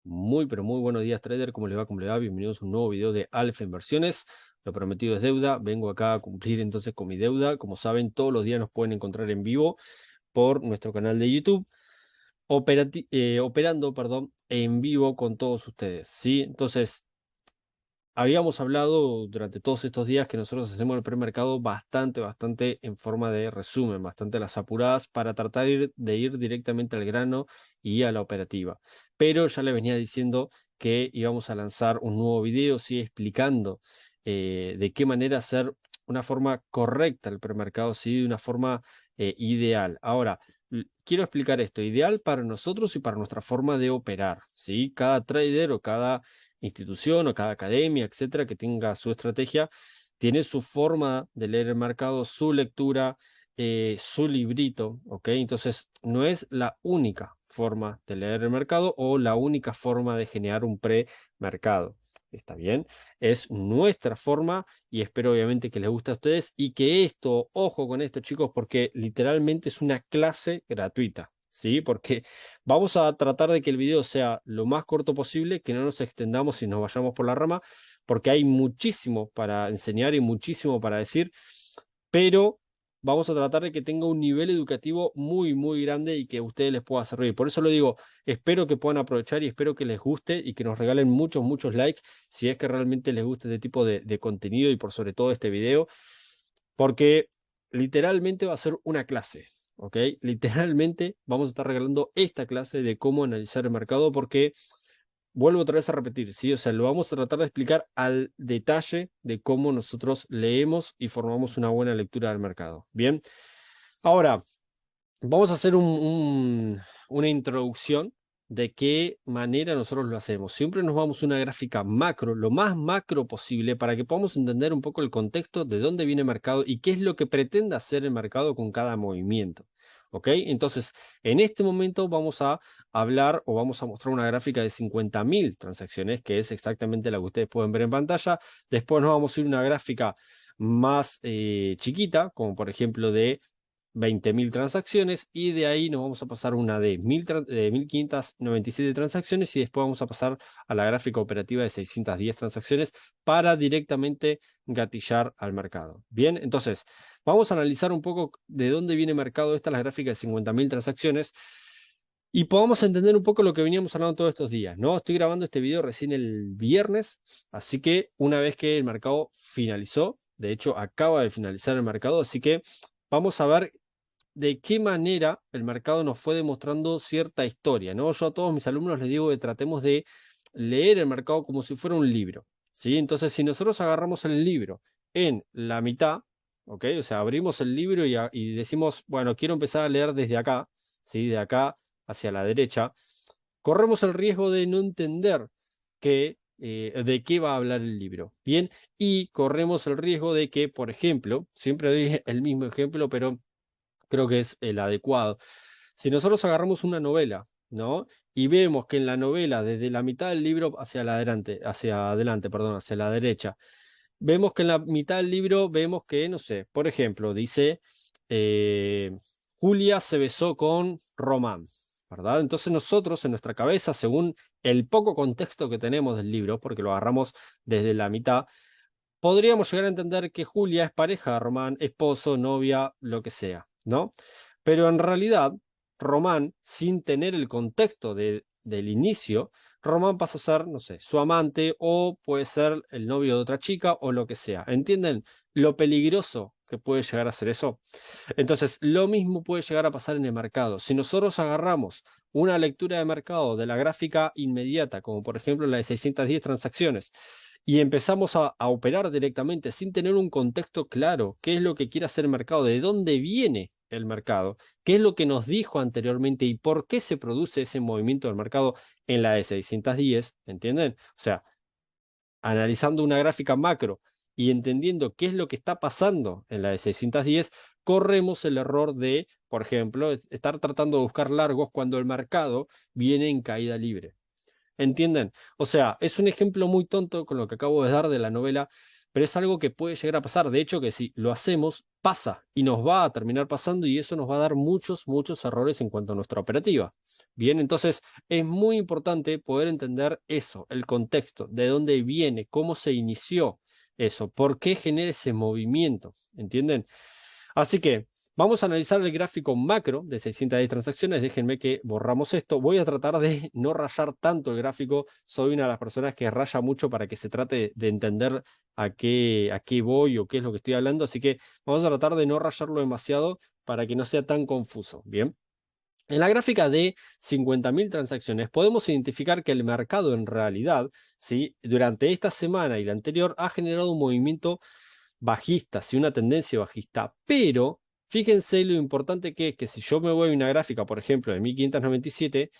Muy, pero muy buenos días, trader. ¿Cómo le va? ¿Cómo le va? Bienvenidos a un nuevo video de Alfa Inversiones. Lo prometido es deuda. Vengo acá a cumplir entonces con mi deuda. Como saben, todos los días nos pueden encontrar en vivo por nuestro canal de YouTube, operando, perdón, en vivo con todos ustedes, ¿sí? Entonces, habíamos hablado durante todos estos días que nosotros hacemos el premercado bastante en forma de resumen, bastante a las apuradas para tratar de ir directamente al grano y a la operativa. Pero ya le venía diciendo que íbamos a lanzar un nuevo video, sí, explicando de qué manera hacer una forma correcta el premercado, sí, de una forma ideal. Ahora, quiero explicar esto, ideal para nosotros y para nuestra forma de operar, ¿sí? Cada trader o cada institución o cada academia, etcétera, que tenga su estrategia, tiene su forma de leer el mercado, su lectura, su librito, ¿ok? Entonces, no es la única forma de leer el mercado o la única forma de generar un premercado. ¿Está bien? Es nuestra forma y espero obviamente que les guste a ustedes y que esto, ojo con esto chicos, porque literalmente es una clase gratuita, ¿sí? Porque vamos a tratar de que el video sea lo más corto posible, que no nos extendamos y nos vayamos por la rama, porque hay muchísimo para enseñar y muchísimo para decir, pero vamos a tratar de que tenga un nivel educativo muy grande y que a ustedes les pueda servir. Por eso lo digo, espero que puedan aprovechar y espero que les guste y que nos regalen muchos likes si es que realmente les gusta este tipo de contenido y por sobre todo este video, porque literalmente va a ser una clase. ¿Ok? Literalmente vamos a estar regalando esta clase de cómo analizar el mercado porque vuelvo otra vez a repetir, ¿sí? O sea, lo vamos a tratar de explicar al detalle de cómo nosotros leemos y formamos una buena lectura del mercado. Bien, ahora vamos a hacer una introducción de qué manera nosotros lo hacemos. Siempre nos vamos a una gráfica macro, lo más macro posible, para que podamos entender un poco el contexto de dónde viene el mercado y qué es lo que pretende hacer el mercado con cada movimiento. ¿Ok? Entonces, en este momento vamos a hablar o vamos a mostrar una gráfica de 50.000 transacciones, que es exactamente la que ustedes pueden ver en pantalla. Después nos vamos a ir a una gráfica más chiquita, como por ejemplo de 20.000 transacciones y de ahí nos vamos a pasar una de 1.597 transacciones y después vamos a pasar a la gráfica operativa de 610 transacciones para directamente gatillar al mercado. Bien, entonces vamos a analizar un poco de dónde viene el mercado. Esta es la gráfica de 50.000 transacciones y podamos entender un poco lo que veníamos hablando todos estos días, ¿no? Estoy grabando este video recién el viernes, así que una vez que el mercado finalizó, de hecho acaba de finalizar el mercado, así que vamos a ver de qué manera el mercado nos fue demostrando cierta historia, ¿no? Yo a todos mis alumnos les digo que tratemos de leer el mercado como si fuera un libro, ¿sí? Entonces, si nosotros agarramos el libro en la mitad, ¿ok? O sea, abrimos el libro y decimos, bueno, quiero empezar a leer desde acá, ¿sí? De acá hacia la derecha, corremos el riesgo de no entender de qué va a hablar el libro, ¿bien? Y corremos el riesgo de que, por ejemplo, siempre doy el mismo ejemplo, pero creo que es el adecuado. Si nosotros agarramos una novela, ¿no? Y vemos que en la novela, desde la mitad del libro hacia adelante, perdón, hacia la derecha, vemos que en la mitad del libro vemos que, no sé, por ejemplo, dice, eh, Julia se besó con Román, ¿verdad? Entonces nosotros en nuestra cabeza, según el poco contexto que tenemos del libro, porque lo agarramos desde la mitad, podríamos llegar a entender que Julia es pareja de Román, esposo, novia, lo que sea, ¿no? Pero en realidad, Román, sin tener el contexto del inicio, Román pasa a ser, no sé, su amante o puede ser el novio de otra chica o lo que sea. ¿Entienden lo peligroso que puede llegar a ser eso? Entonces, lo mismo puede llegar a pasar en el mercado. Si nosotros agarramos una lectura de mercado de la gráfica inmediata, como por ejemplo la de 610 transacciones, y empezamos a operar directamente sin tener un contexto claro, qué es lo que quiere hacer el mercado, de dónde viene el mercado, qué es lo que nos dijo anteriormente y por qué se produce ese movimiento del mercado en la de 610, ¿entienden? O sea, analizando una gráfica macro y entendiendo qué es lo que está pasando en la de 610, corremos el error de, por ejemplo, estar tratando de buscar largos cuando el mercado viene en caída libre. ¿Entienden? O sea, es un ejemplo muy tonto con lo que acabo de dar de la novela, pero es algo que puede llegar a pasar. De hecho, que si lo hacemos, pasa y nos va a terminar pasando y eso nos va a dar muchos, muchos errores en cuanto a nuestra operativa. Bien, entonces es muy importante poder entender eso, el contexto, de dónde viene, cómo se inició eso, por qué genera ese movimiento, ¿entienden? Así que vamos a analizar el gráfico macro de 610 transacciones. Déjenme que borramos esto. Voy a tratar de no rayar tanto el gráfico. Soy una de las personas que raya mucho para que se trate de entender a qué voy o qué es lo que estoy hablando. Así que vamos a tratar de no rayarlo demasiado para que no sea tan confuso. Bien. En la gráfica de 50.000 transacciones podemos identificar que el mercado en realidad, ¿sí? Durante esta semana y la anterior ha generado un movimiento bajista, sí, una tendencia bajista, pero fíjense lo importante que es que si yo me voy a una gráfica, por ejemplo, de 1597,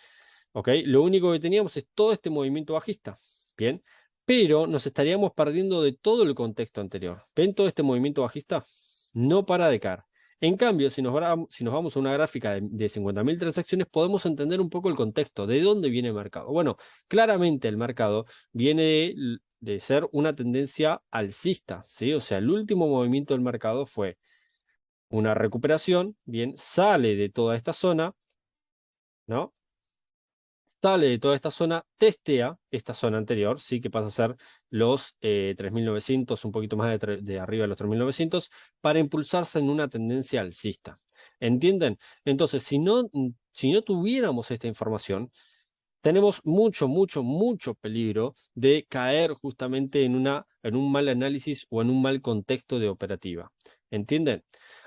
¿ok? Lo único que teníamos es todo este movimiento bajista, ¿bien? Pero nos estaríamos perdiendo de todo el contexto anterior. ¿Ven todo este movimiento bajista? No para de caer. En cambio, si nos vamos a una gráfica de 50.000 transacciones, podemos entender un poco el contexto, de dónde viene el mercado. Bueno, claramente el mercado viene de ser una tendencia alcista, ¿sí? O sea, el último movimiento del mercado fue una recuperación, bien, sale de toda esta zona, ¿no? Sale de toda esta zona, testea esta zona anterior, sí, que pasa a ser los 3.900, un poquito más de arriba de los 3.900, para impulsarse en una tendencia alcista. ¿Entienden? Entonces, si no tuviéramos esta información, tenemos mucho, mucho, mucho peligro de caer justamente en un mal análisis o en un mal contexto de operativa. ¿Entienden?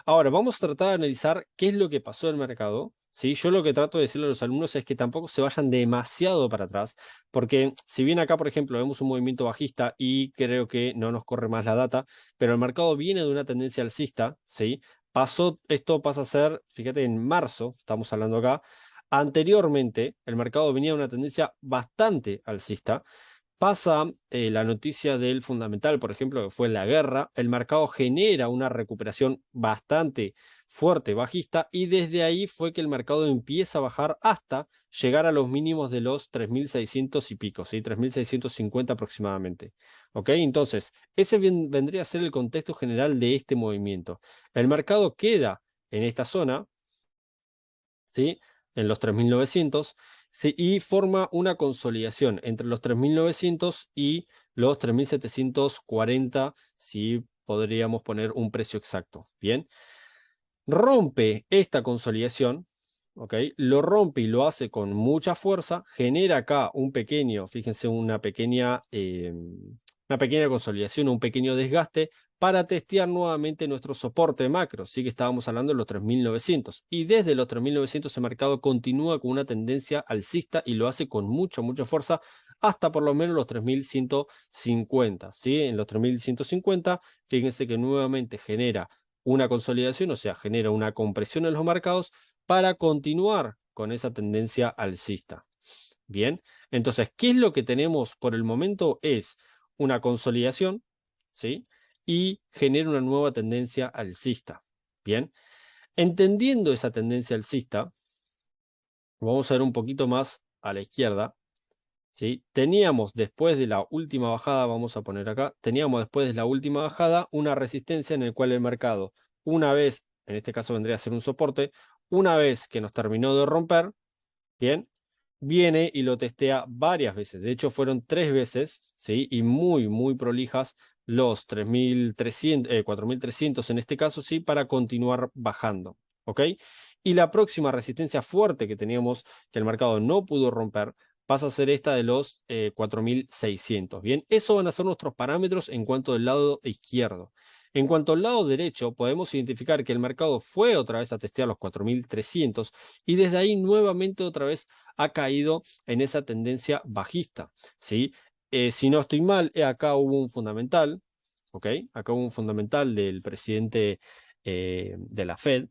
Ahora, vamos a tratar de analizar qué es lo que pasó en el mercado. ¿Sí? Yo lo que trato de decirle a los alumnos es que tampoco se vayan demasiado para atrás, porque si bien acá, por ejemplo, vemos un movimiento bajista y creo que no nos corre más la data, pero el mercado viene de una tendencia alcista, ¿sí? Esto pasa a ser, fíjate, en marzo, estamos hablando acá. Anteriormente, el mercado venía de una tendencia bastante alcista. Pasa la noticia del fundamental, por ejemplo, que fue la guerra. El mercado genera una recuperación bastante fuerte, bajista, y desde ahí fue que el mercado empieza a bajar hasta llegar a los mínimos de los 3.600 y pico, ¿sí? 3.650 aproximadamente. ¿Ok? Entonces, ese vendría a ser el contexto general de este movimiento. El mercado queda en esta zona, ¿sí? En los 3.900, ¿sí? Y forma una consolidación entre los 3.900 y los 3.740, si podríamos poner un precio exacto. Bien, rompe esta consolidación, ¿ok? Lo rompe y lo hace con mucha fuerza, genera acá un pequeño, fíjense, una pequeña consolidación, un pequeño desgaste para testear nuevamente nuestro soporte macro. Sí que estábamos hablando de los 3.900. Y desde los 3.900 el mercado continúa con una tendencia alcista y lo hace con mucha, mucha fuerza hasta por lo menos los 3.150. ¿Sí? En los 3.150, fíjense que nuevamente genera una consolidación, o sea, genera una compresión en los mercados para continuar con esa tendencia alcista. Bien, entonces, ¿qué es lo que tenemos por el momento? Es una consolidación, ¿sí? Y genera una nueva tendencia alcista. Bien, entendiendo esa tendencia alcista, vamos a ver un poquito más a la izquierda, ¿sí? Teníamos después de la última bajada, vamos a poner acá, teníamos después de la última bajada una resistencia en el cual el mercado, una vez, en este caso vendría a ser un soporte, una vez que nos terminó de romper, bien, viene y lo testea varias veces. De hecho, fueron 3 veces, ¿sí? Y muy, muy prolijas los 3.300, 4.300 en este caso, sí, para continuar bajando, ¿ok? Y la próxima resistencia fuerte que teníamos, que el mercado no pudo romper, pasa a ser esta de los 4.600. Bien, eso van a ser nuestros parámetros en cuanto al lado izquierdo. En cuanto al lado derecho, podemos identificar que el mercado fue otra vez a testear los 4.300 y desde ahí nuevamente otra vez ha caído en esa tendencia bajista, ¿sí? Si no estoy mal, acá hubo un fundamental, ¿ok? Acá hubo un fundamental del presidente de la Fed,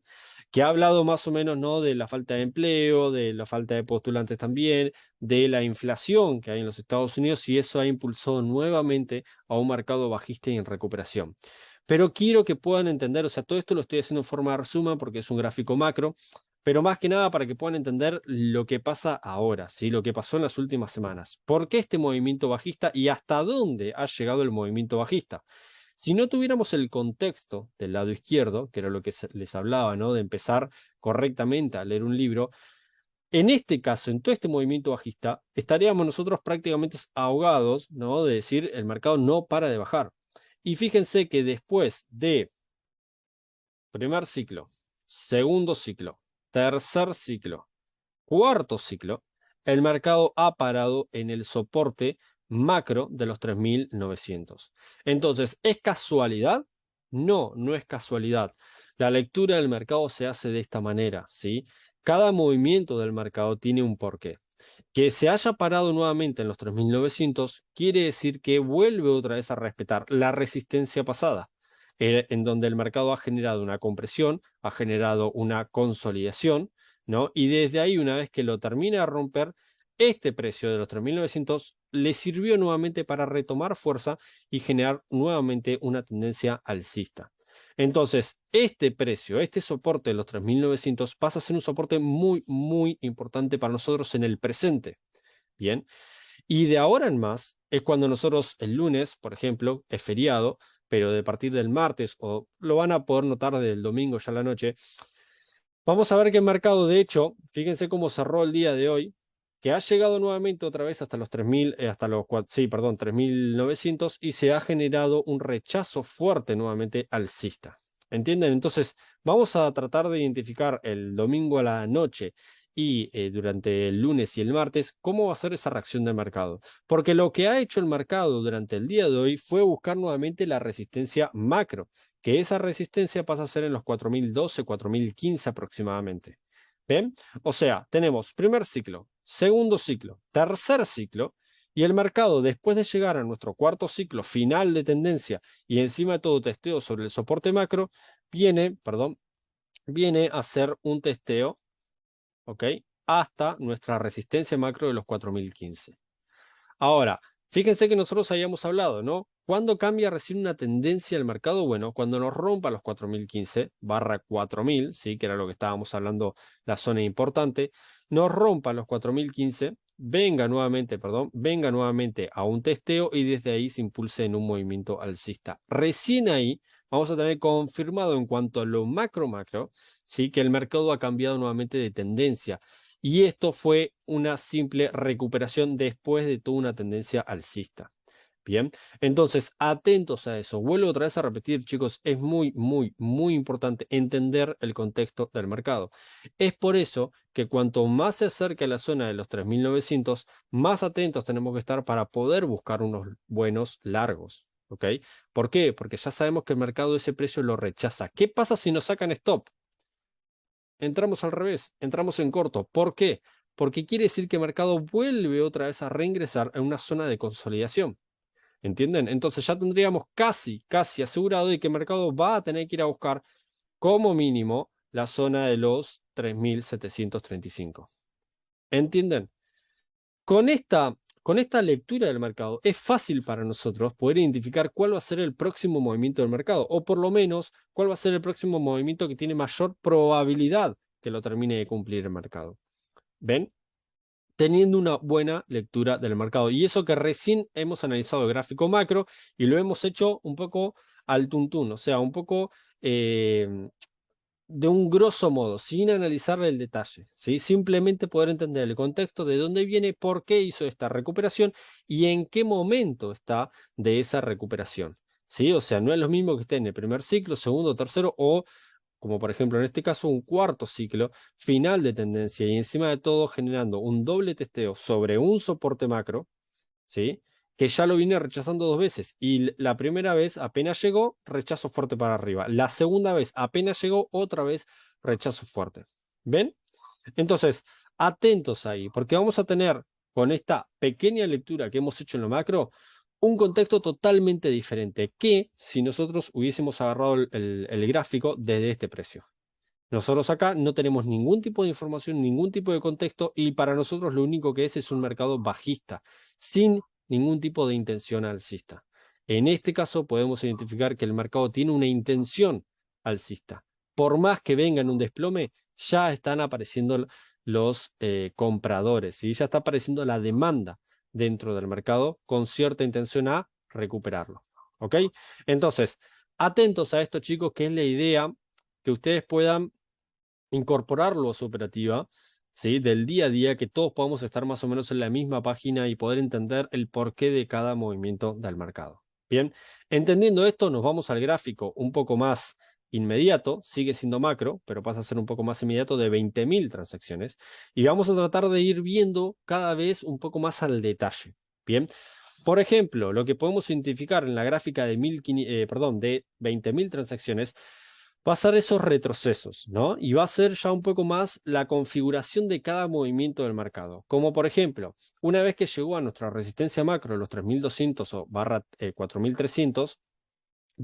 que ha hablado más o menos, ¿no? De la falta de empleo, de la falta de postulantes también, de la inflación que hay en los Estados Unidos, y eso ha impulsado nuevamente a un mercado bajista y en recuperación. Pero quiero que puedan entender, o sea, todo esto lo estoy haciendo en forma de resumen porque es un gráfico macro, pero más que nada para que puedan entender lo que pasa ahora, ¿sí? Lo que pasó en las últimas semanas. ¿Por qué este movimiento bajista y hasta dónde ha llegado el movimiento bajista? Si no tuviéramos el contexto del lado izquierdo, que era lo que les hablaba, ¿no? De empezar correctamente a leer un libro, en este caso, en todo este movimiento bajista, estaríamos nosotros prácticamente ahogados, ¿no? De decir, el mercado no para de bajar. Y fíjense que después de primer ciclo, segundo ciclo, tercer ciclo, cuarto ciclo, el mercado ha parado en el soporte macro de los 3.900. Entonces, ¿es casualidad? No, no es casualidad. La lectura del mercado se hace de esta manera, ¿sí? Cada movimiento del mercado tiene un porqué. Que se haya parado nuevamente en los 3.900 quiere decir que vuelve otra vez a respetar la resistencia pasada, en donde el mercado ha generado una compresión, ha generado una consolidación, ¿no? Y desde ahí, una vez que lo termina de romper, este precio de los 3.900 le sirvió nuevamente para retomar fuerza y generar nuevamente una tendencia alcista. Entonces, este precio, este soporte de los 3.900 pasa a ser un soporte muy, muy importante para nosotros en el presente. Bien, y de ahora en más es cuando nosotros el lunes, por ejemplo, es feriado, pero de partir del martes, o lo van a poder notar del domingo ya a la noche, vamos a ver que el mercado, de hecho, fíjense cómo cerró el día de hoy, que ha llegado nuevamente otra vez hasta los 3.000, sí, perdón, 3.900 y se ha generado un rechazo fuerte nuevamente alcista. ¿Entienden? Entonces, vamos a tratar de identificar el domingo a la noche y durante el lunes y el martes cómo va a ser esa reacción del mercado. Porque lo que ha hecho el mercado durante el día de hoy fue buscar nuevamente la resistencia macro, que esa resistencia pasa a ser en los 4.012, 4.015 aproximadamente. ¿Ven? O sea, tenemos primer ciclo, segundo ciclo, tercer ciclo, y el mercado, después de llegar a nuestro cuarto ciclo final de tendencia y encima de todo testeo sobre el soporte macro, viene a hacer un testeo, ¿ok? Hasta nuestra resistencia macro de los 4.015. Ahora, fíjense que nosotros habíamos hablado, ¿no? ¿Cuándo cambia recién una tendencia el mercado? Bueno, cuando nos rompa los 4.015 barra 4.000, ¿sí? Que era lo que estábamos hablando, la zona importante, nos rompa los 4.015, venga nuevamente a un testeo y desde ahí se impulse en un movimiento alcista. Recién ahí vamos a tener confirmado en cuanto a lo macro, ¿sí? Que el mercado ha cambiado nuevamente de tendencia. Y esto fue una simple recuperación después de toda una tendencia alcista. Bien, entonces atentos a eso. Vuelvo otra vez a repetir, chicos, es muy, muy, muy importante entender el contexto del mercado. Es por eso que cuanto más se acerca a la zona de los 3.900, más atentos tenemos que estar para poder buscar unos buenos largos. ¿Ok? ¿Por qué? Porque ya sabemos que el mercado ese precio lo rechaza. ¿Qué pasa si nos sacan stop? Entramos al revés, entramos en corto. ¿Por qué? Porque quiere decir que el mercado vuelve otra vez a reingresar en una zona de consolidación. ¿Entienden? Entonces ya tendríamos casi, casi asegurado de que el mercado va a tener que ir a buscar como mínimo la zona de los 3.735. ¿Entienden? Con esta lectura del mercado es fácil para nosotros poder identificar cuál va a ser el próximo movimiento del mercado, o por lo menos cuál va a ser el próximo movimiento que tiene mayor probabilidad que lo termine de cumplir el mercado. ¿Ven? Teniendo una buena lectura del mercado. Y eso que recién hemos analizado el gráfico macro y lo hemos hecho un poco al tuntún, o sea, un poco de un grosso modo, sin analizar el detalle, ¿sí? Simplemente poder entender el contexto de dónde viene, por qué hizo esta recuperación y en qué momento está de esa recuperación, ¿sí? O sea, no es lo mismo que esté en el primer ciclo, segundo, tercero o, como por ejemplo en este caso, un cuarto ciclo, final de tendencia y encima de todo generando un doble testeo sobre un soporte macro, ¿sí? Que ya lo vine rechazando dos veces. Y la primera vez apenas llegó, rechazo fuerte para arriba. La segunda vez apenas llegó, otra vez rechazo fuerte. ¿Ven? Entonces, atentos ahí, porque vamos a tener con esta pequeña lectura que hemos hecho en lo macro, un contexto totalmente diferente que si nosotros hubiésemos agarrado el gráfico desde este precio. Nosotros acá no tenemos ningún tipo de información, ningún tipo de contexto y para nosotros lo único que es un mercado bajista, sin ningún tipo de intención alcista. En este caso podemos identificar que el mercado tiene una intención alcista. Por más que venga en un desplome, ya están apareciendo los compradores y ya está apareciendo la demanda dentro del mercado con cierta intención a recuperarlo. ¿Ok? Entonces, atentos a esto, chicos, que es la idea que ustedes puedan incorporarlo a su operativa, ¿sí? Del día a día, que todos podamos estar más o menos en la misma página y poder entender el porqué de cada movimiento del mercado. Bien, entendiendo esto, nos vamos al gráfico un poco más inmediato, sigue siendo macro, pero pasa a ser un poco más inmediato de 20.000 transacciones y vamos a tratar de ir viendo cada vez un poco más al detalle. Bien, por ejemplo, lo que podemos identificar en la gráfica de, de 20.000 transacciones va a ser esos retrocesos, ¿no? Y va a ser ya un poco más la configuración de cada movimiento del mercado. Como por ejemplo, una vez que llegó a nuestra resistencia macro, los 3.200 o barra 4.300,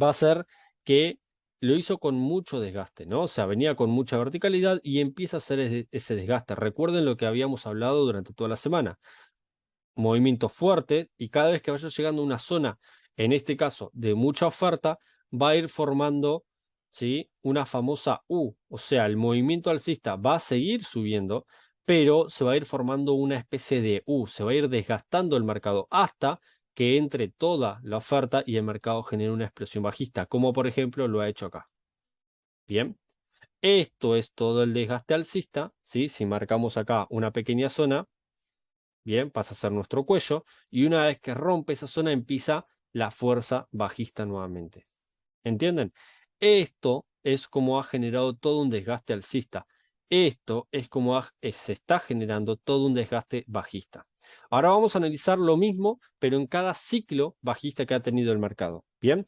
va a ser que lo hizo con mucho desgaste, ¿no? O sea, venía con mucha verticalidad y empieza a hacer ese desgaste. Recuerden lo que habíamos hablado durante toda la semana. Movimiento fuerte y cada vez que vaya llegando a una zona, en este caso de mucha oferta, va a ir formando, ¿sí?, una famosa U, o sea, el movimiento alcista va a seguir subiendo, pero se va a ir formando una especie de U, se va a ir desgastando el mercado hasta que entre toda la oferta y el mercado genere una explosión bajista, como por ejemplo lo ha hecho acá. Bien, esto es todo el desgaste alcista, ¿sí? Si marcamos acá una pequeña zona, bien, pasa a ser nuestro cuello, y una vez que rompe esa zona empieza la fuerza bajista nuevamente. ¿Entienden? Esto es como ha generado todo un desgaste alcista. Esto es como se está generando todo un desgaste bajista. Ahora vamos a analizar lo mismo, pero en cada ciclo bajista que ha tenido el mercado. Bien.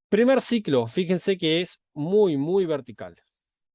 Primer ciclo, fíjense que es muy, muy vertical,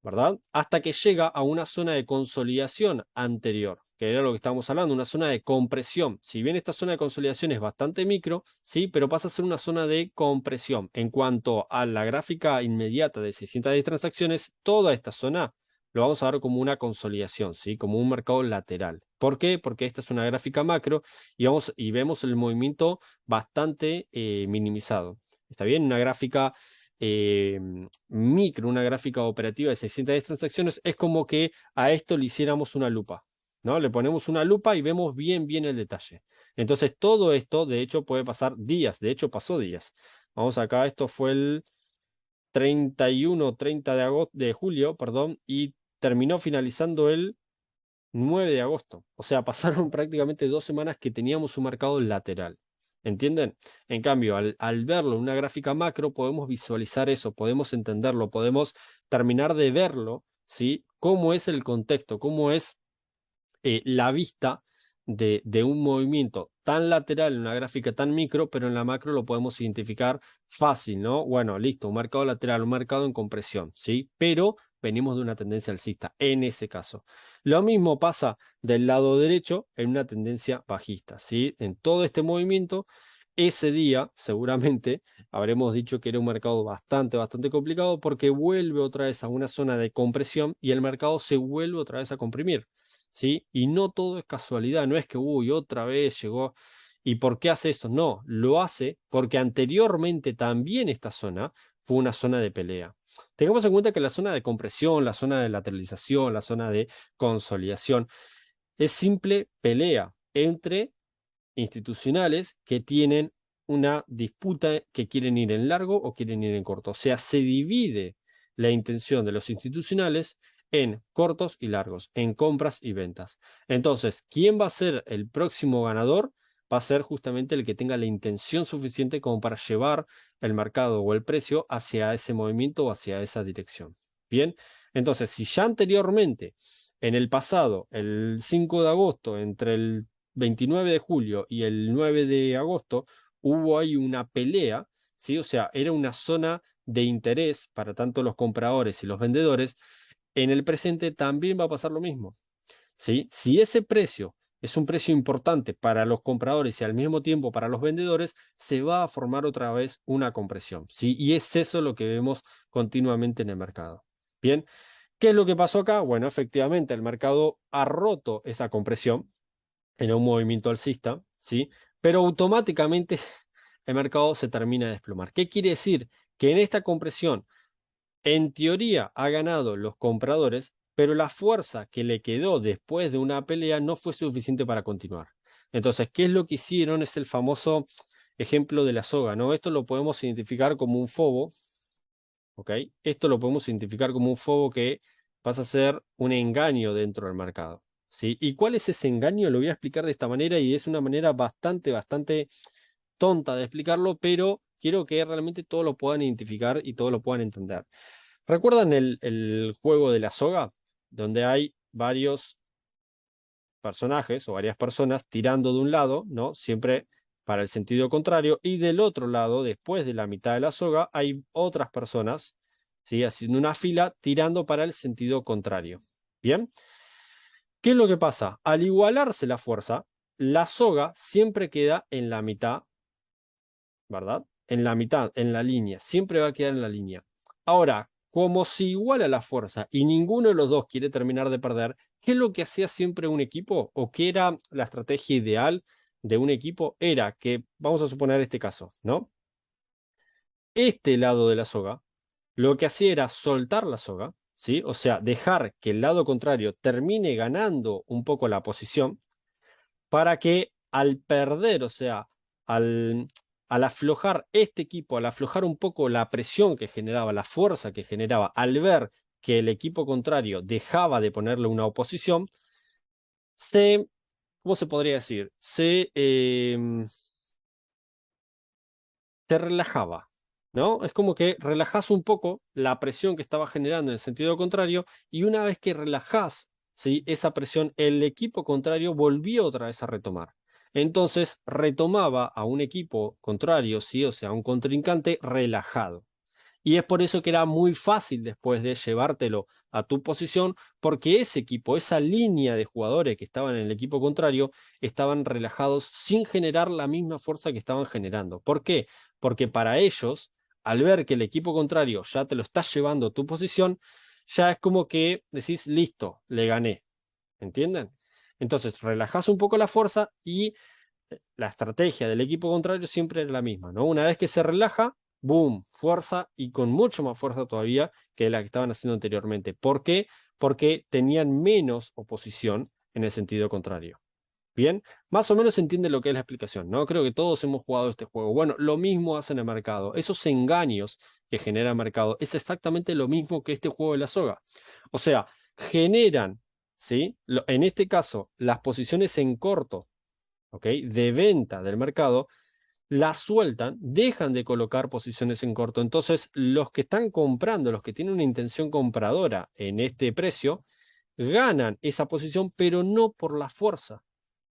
¿verdad? Hasta que llega a una zona de consolidación anterior, que era lo que estábamos hablando, una zona de compresión. Si bien esta zona de consolidación es bastante micro, sí, pero pasa a ser una zona de compresión. En cuanto a la gráfica inmediata de 610 transacciones, toda esta zona lo vamos a ver como una consolidación, ¿sí? Como un mercado lateral. ¿Por qué? Porque esta es una gráfica macro y vemos el movimiento bastante minimizado. ¿Está bien? Una gráfica eh, micro, una gráfica operativa de 610 transacciones, es como que a esto le hiciéramos una lupa, ¿no? Le ponemos una lupa y vemos bien, bien el detalle. Entonces, todo esto, de hecho, puede pasar días, de hecho, pasó días. Vamos acá, esto fue el 30 de agosto, de julio, perdón, y terminó finalizando el 9 de agosto. O sea, pasaron prácticamente 2 semanas que teníamos un mercado lateral. ¿Entienden? En cambio, al verlo en una gráfica macro, podemos visualizar eso, podemos entenderlo, podemos terminar de verlo, ¿sí? Cómo es el contexto, cómo es la vista de un movimiento tan lateral en una gráfica tan micro, pero en la macro lo podemos identificar fácil, ¿no? Bueno, listo, un mercado lateral, un mercado en compresión, ¿sí? Pero venimos de una tendencia alcista, en ese caso. Lo mismo pasa del lado derecho en una tendencia bajista, ¿sí? En todo este movimiento, ese día seguramente habremos dicho que era un mercado bastante, bastante complicado porque vuelve otra vez a una zona de compresión y el mercado se vuelve otra vez a comprimir. ¿Sí? Y no todo es casualidad, no es que, uy, otra vez llegó. ¿Y por qué hace esto? No, lo hace porque anteriormente también esta zona fue una zona de pelea. Tengamos en cuenta que la zona de compresión, la zona de lateralización, la zona de consolidación, es simple pelea entre institucionales que tienen una disputa que quieren ir en largo o quieren ir en corto. O sea, se divide la intención de los institucionales en cortos y largos, en compras y ventas. Entonces, ¿quién va a ser el próximo ganador? Va a ser justamente el que tenga la intención suficiente como para llevar el mercado o el precio hacia ese movimiento o hacia esa dirección. Bien, entonces, si ya anteriormente, en el pasado, el 5 de agosto, entre el 29 de julio y el 9 de agosto, hubo ahí una pelea, ¿sí? O sea, era una zona de interés para tanto los compradores y los vendedores. En el presente también va a pasar lo mismo, ¿sí? Si ese precio es un precio importante para los compradores y al mismo tiempo para los vendedores, se va a formar otra vez una compresión, ¿sí? Y es eso lo que vemos continuamente en el mercado. Bien, ¿qué es lo que pasó acá? Bueno, efectivamente, el mercado ha roto esa compresión en un movimiento alcista, ¿sí? Pero automáticamente el mercado se termina de desplomar. ¿Qué quiere decir? Que en esta compresión, en teoría, ha ganado los compradores, pero la fuerza que le quedó después de una pelea no fue suficiente para continuar. Entonces, ¿qué es lo que hicieron? Es el famoso ejemplo de la soga, ¿no? Esto lo podemos identificar como un fobo, ¿ok? Esto lo podemos identificar como un fobo que pasa a ser un engaño dentro del mercado, ¿sí? ¿Y cuál es ese engaño? Lo voy a explicar de esta manera y es una manera bastante tonta de explicarlo, pero quiero que realmente todos lo puedan identificar y todos lo puedan entender. ¿Recuerdan el juego de la soga? Donde hay varios personajes o varias personas tirando de un lado, ¿no? Siempre para el sentido contrario, y del otro lado, después de la mitad de la soga, hay otras personas, ¿sí? Haciendo una fila tirando para el sentido contrario. Bien, ¿qué es lo que pasa? Al igualarse la fuerza, la soga siempre queda en la mitad, ¿verdad? En la mitad, en la línea, siempre va a quedar en la línea. Ahora, como se iguala la fuerza y ninguno de los dos quiere terminar de perder, ¿qué es lo que hacía siempre un equipo? ¿O qué era la estrategia ideal de un equipo? Era que, vamos a suponer este caso, ¿no? Este lado de la soga, lo que hacía era soltar la soga, ¿sí? O sea, dejar que el lado contrario termine ganando un poco la posición para que al perder, o sea, al, al aflojar este equipo, al aflojar un poco la presión que generaba, la fuerza que generaba, al ver que el equipo contrario dejaba de ponerle una oposición, se, ¿cómo se podría decir? Se relajaba, ¿no? Es como que relajás un poco la presión que estaba generando en sentido contrario y una vez que relajás, ¿sí? Esa presión, el equipo contrario volvió otra vez a retomar. Entonces retomaba a un equipo contrario, ¿sí? O sea, a un contrincante relajado. Y es por eso que era muy fácil después de llevártelo a tu posición, porque ese equipo, esa línea de jugadores que estaban en el equipo contrario, estaban relajados sin generar la misma fuerza que estaban generando. ¿Por qué? Porque para ellos, al ver que el equipo contrario ya te lo está llevando a tu posición, ya es como que decís, listo, le gané. ¿Entienden? Entonces, relajás un poco la fuerza y la estrategia del equipo contrario siempre era la misma, ¿no? Una vez que se relaja, boom, fuerza y con mucho más fuerza todavía que la que estaban haciendo anteriormente. ¿Por qué? Porque tenían menos oposición en el sentido contrario. Bien, más o menos se entiende lo que es la explicación, ¿no? Creo que todos hemos jugado este juego. Bueno, lo mismo hacen el mercado. Esos engaños que genera el mercado es exactamente lo mismo que este juego de la soga. O sea, generan, ¿sí? En este caso, las posiciones en corto, ¿ok? De venta del mercado, las sueltan, dejan de colocar posiciones en corto. Entonces, los que están comprando, los que tienen una intención compradora en este precio, ganan esa posición, pero no por la fuerza,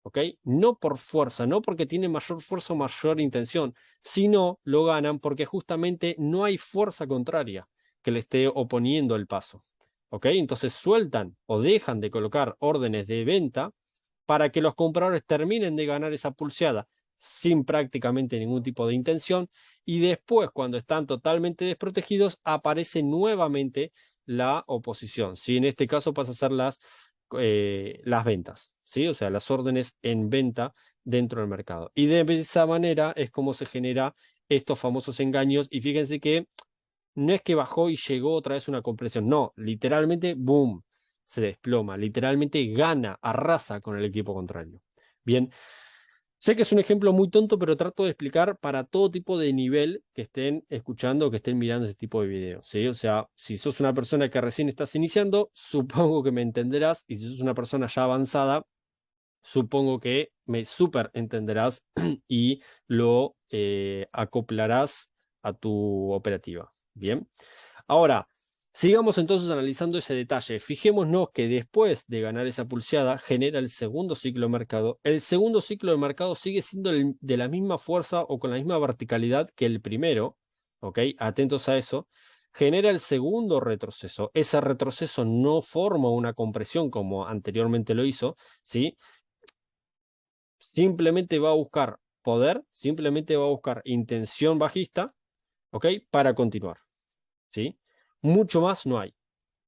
¿ok? No por fuerza, no porque tienen mayor fuerza o mayor intención, sino lo ganan porque justamente no hay fuerza contraria que le esté oponiendo el paso, ¿ok? Entonces sueltan o dejan de colocar órdenes de venta para que los compradores terminen de ganar esa pulseada sin prácticamente ningún tipo de intención y después cuando están totalmente desprotegidos aparece nuevamente la oposición, ¿sí? En este caso pasa a ser las ventas, ¿sí? O sea, las órdenes en venta dentro del mercado. Y de esa manera es como se genera estos famosos engaños y fíjense que no es que bajó y llegó otra vez una compresión, no, literalmente, boom, se desploma, literalmente gana, arrasa con el equipo contrario. Bien, sé que es un ejemplo muy tonto, pero trato de explicar para todo tipo de nivel que estén escuchando o que estén mirando ese tipo de videos, ¿sí? O sea, si sos una persona que recién estás iniciando, supongo que me entenderás, y si sos una persona ya avanzada, supongo que me súper entenderás y lo acoplarás a tu operativa. Bien. Ahora, sigamos entonces analizando ese detalle. Fijémonos que después de ganar esa pulseada, genera el segundo ciclo de mercado. El segundo ciclo de mercado sigue siendo de la misma fuerza o con la misma verticalidad que el primero. ¿Ok? Atentos a eso. Genera el segundo retroceso. Ese retroceso no forma una compresión como anteriormente lo hizo, ¿sí? Simplemente va a buscar poder, simplemente va a buscar intención bajista, ¿ok? Para continuar, ¿sí? Mucho más no hay,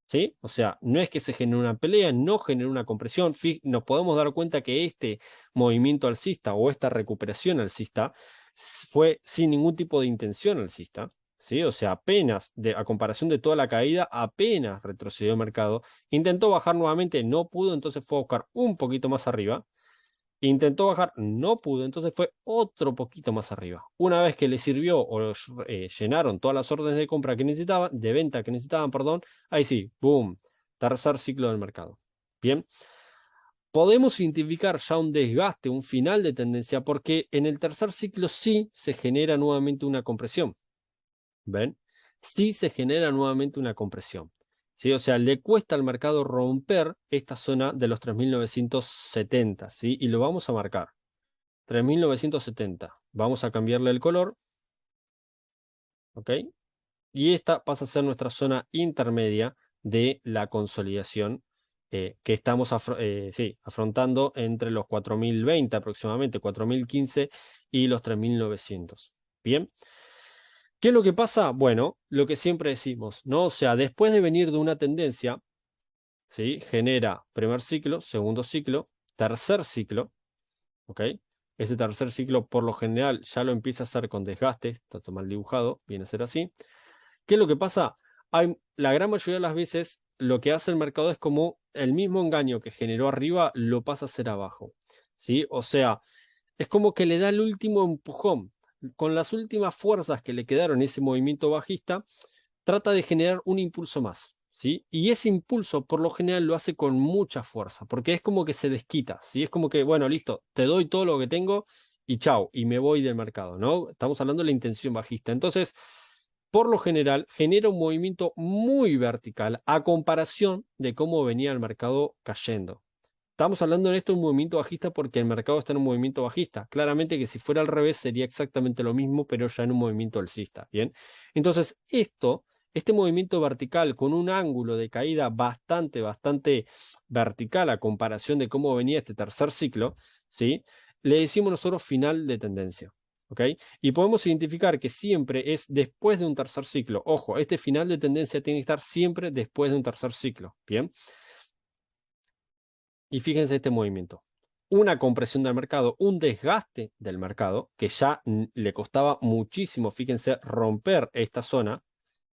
¿sí? O sea, no es que se genere una pelea, no genera una compresión. Nos podemos dar cuenta que este movimiento alcista o esta recuperación alcista fue sin ningún tipo de intención alcista, ¿sí? O sea, apenas, a comparación de toda la caída, apenas retrocedió el mercado, intentó bajar nuevamente, no pudo, entonces fue a buscar un poquito más arriba, Intentó bajar, no pudo, entonces fue otro poquito más arriba. Una vez que le sirvió o llenaron todas las órdenes de compra que necesitaban, de venta que necesitaban, perdón, ahí sí, boom, tercer ciclo del mercado. Bien, podemos identificar ya un desgaste, un final de tendencia, porque en el tercer ciclo sí se genera nuevamente una compresión. ¿Ven? Sí se genera nuevamente una compresión. ¿Sí? O sea, le cuesta al mercado romper esta zona de los 3.970, ¿sí? Y lo vamos a marcar. 3.970. Vamos a cambiarle el color. ¿Ok? Y esta pasa a ser nuestra zona intermedia de la consolidación que estamos sí, afrontando entre los 4.020 aproximadamente, 4.015 y los 3.900. Bien. ¿Qué es lo que pasa? Bueno, lo que siempre decimos, ¿no? O sea, después de venir de una tendencia, ¿sí? Genera primer ciclo, segundo ciclo, tercer ciclo, ¿ok? Ese tercer ciclo, por lo general, ya lo empieza a hacer con desgaste, está mal dibujado, viene a ser así. ¿Qué es lo que pasa? La gran mayoría de las veces, lo que hace el mercado es como el mismo engaño que generó arriba, lo pasa a hacer abajo, ¿sí? O sea, es como que le da el último empujón. Con las últimas fuerzas que le quedaron ese movimiento bajista, trata de generar un impulso más, ¿sí? Y ese impulso, por lo general, lo hace con mucha fuerza, porque es como que se desquita, ¿sí? Es como que, bueno, listo, te doy todo lo que tengo y chao, y me voy del mercado, ¿no? Estamos hablando de la intención bajista. Entonces, por lo general, genera un movimiento muy vertical a comparación de cómo venía el mercado cayendo. Estamos hablando en esto de un movimiento bajista porque el mercado está en un movimiento bajista. Claramente que si fuera al revés sería exactamente lo mismo, pero ya en un movimiento alcista. Bien. Entonces, este movimiento vertical con un ángulo de caída bastante vertical a comparación de cómo venía este tercer ciclo, ¿sí? Le decimos nosotros final de tendencia. ¿Ok? Y podemos identificar que siempre es después de un tercer ciclo. Ojo, este final de tendencia tiene que estar siempre después de un tercer ciclo. Bien. Y fíjense este movimiento. Una compresión del mercado, un desgaste del mercado, que ya le costaba muchísimo, fíjense, romper esta zona,